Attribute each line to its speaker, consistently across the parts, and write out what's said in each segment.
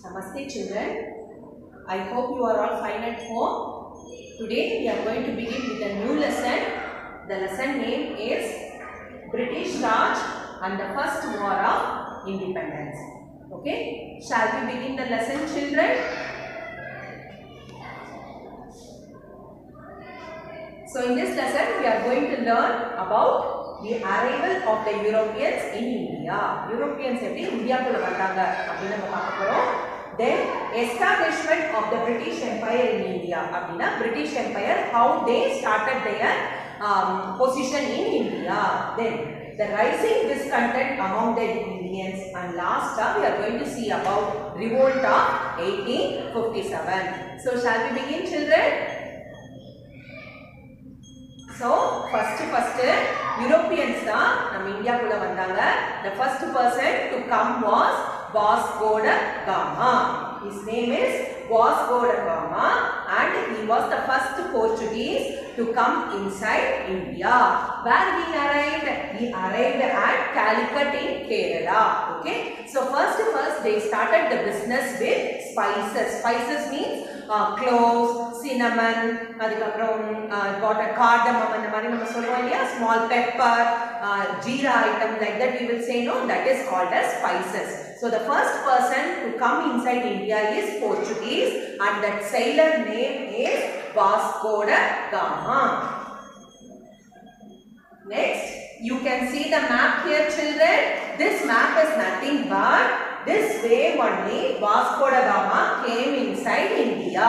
Speaker 1: Namaste children. I hope you are all fine at home. Today we are going to begin with a new lesson. The lesson name is British Raj and the First War of Independence. Okay, shall we begin the lesson, children? So in this lesson we are going to learn about the arrival of the Europeans in India. Europeans eppadi India kulla vandanga appdi nama paakaporom. Then establishment of the British Empire in India. Appdina British Empire, how they started their position in India. Then the rising discontent among the Indians, and last we are going to see about revolt of 1857. So shall we begin, children? So first Europeans நம்ம இந்தியாக்குள்ள வந்தாங்க. The first person to come was Vasco da Gama. His name is Vasco da Gama and he was the first Portuguese to come inside India. Where he arrived? He arrived at Calicut in Kerala. Okay. So first they started the business with spices. Spices means cloves, cinnamon, got a cardamom and small pepper, jeera item, like that we will say, no, that is called as spices. So the first person to come inside India is Portuguese and that sailor name is Vasco da Gama. Next, you can see the map here, children. This map is nothing but this way only Vasco da Gama came inside India.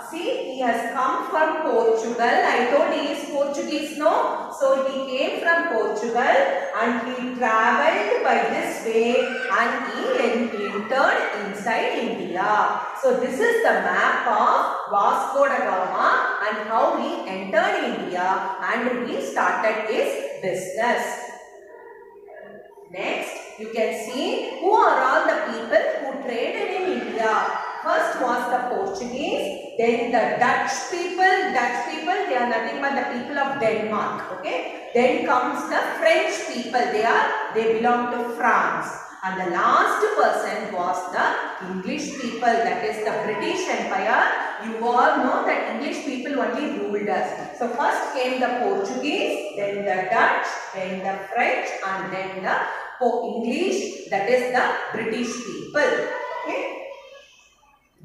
Speaker 1: See, he has come from Portugal. I told he is Portuguese, no? So he came from Portugal and he travelled by this way and he entered inside India. So this is the map of Vasco da Gama and how he entered India and he started his business. Next, you can see who are all the people who traded in India. First was the Portuguese, then the Dutch people. Dutch people, they are nothing but the people of Denmark. Okay. Then comes the French people. They belong to France. And the last person was the English people. That is the British Empire. You all know that English people only ruled us. So first came the Portuguese, then the Dutch, then the French, and then the English. That is the British people. Okay.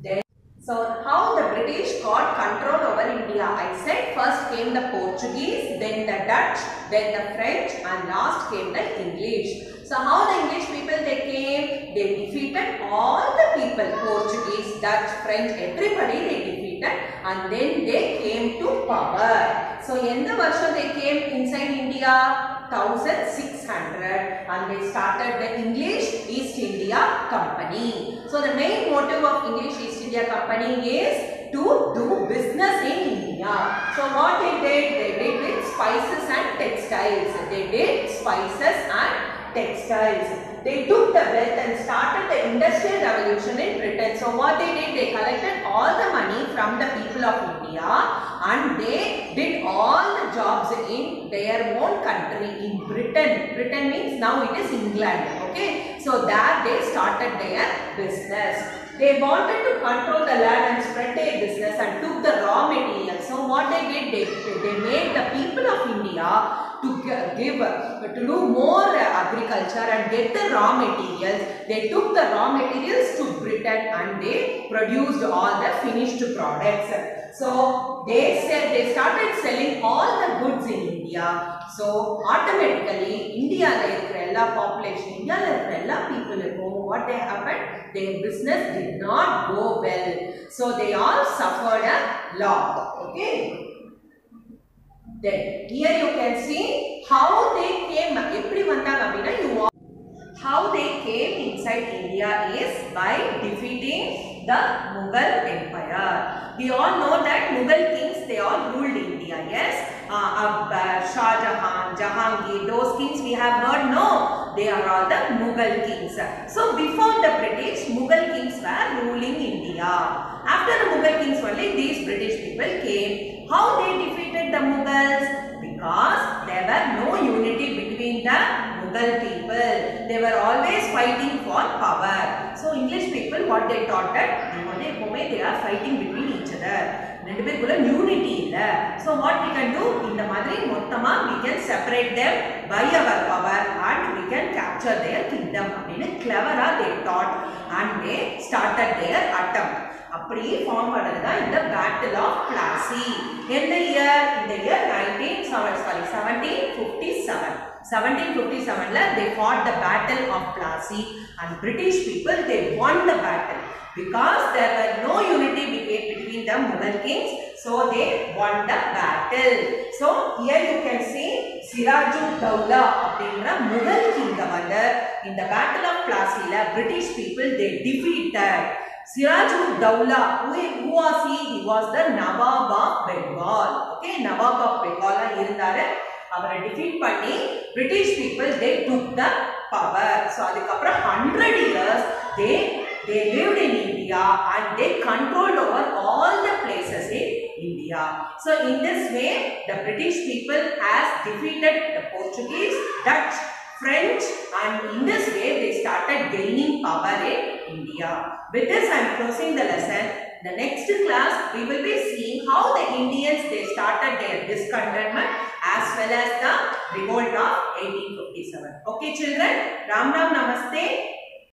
Speaker 1: Then, so how the British got control over India? I said first came the Portuguese, then the Dutch, then the French, and last came the English. So how the English people they came? They defeated all the people, Portuguese, Dutch, French, everybody they defeated, and then they came to power. So in the version they came inside India 1600 and they started the English East India Company. So the main motive of English East India Company is to do business in India. So what they did with spices and textiles. They did spices and textiles. They took the wealth and started the industrial revolution in Britain. So what they did, they collected all the money from the people of India and they did all the jobs in their own country in Britain. Britain means now it is England. Okay. So there they started their business. They wanted to control the land and spread their business and took the raw materials. So what they did, they made the people of India to do more agriculture and get the raw materials. They took the raw materials to Britain and they produced all the finished products. So they started selling all the goods in India. So automatically India population, India people what they happened, their business did not go well. So they all suffered a lot. Okay. Then here you can see how they came. How they came inside India is by defeating the Mughal Empire. We all know that Mughal kings, they all ruled India. Yes, Akbar, Shah Jahan, Jahangir, those kings we have heard. No, they are all the Mughal kings. So before the British, Mughal kings were ruling India. After the Mughal kings only these British people came. How they defeated the Mughals? Because there were no unity between the Mughal people. They were always fighting for power. So English people people what they taught that they are fighting between each other. ரெண்டு பேருக்குள்ள unity இல்ல. So what we can do, இந்த மாதிரி மொத்தமா we can separate them by our power and we can capture their kingdom அப்படின்னு clever-ஆ they taught and they started their attempt. அப்படி form பண்ணது தான் இந்த பேட்டில் ஆஃப் பிளாசி. எந்த இயர்? இந்த year 1757ல they fought the battle of Plassey and British people they won the battle because there were no unity between the Mughal kings, so they won the battle. So here you can see Sirajud-Dowla அப்படிங்கற Mughal king வந்து இந்த battle of Plasseyல British people they defeated. Sirajud-Dowla, who was he? He was the Nawab of Bengal. Okay, Nawab of Bengal இருந்தாரு. அவரை defeat பண்ணி British people they took the power. So அதுக்கு அப்புறம் 100 years they lived in India and they controlled over all the places in India. So in this way the British people has defeated the Portuguese, Dutch, French, and in this way they started gaining power in India. With this I am closing the lesson. The next class we will be seeing how the Indians they started their discontentment as well as the revolt of 1857. Okay children, Ram Ram Namaste.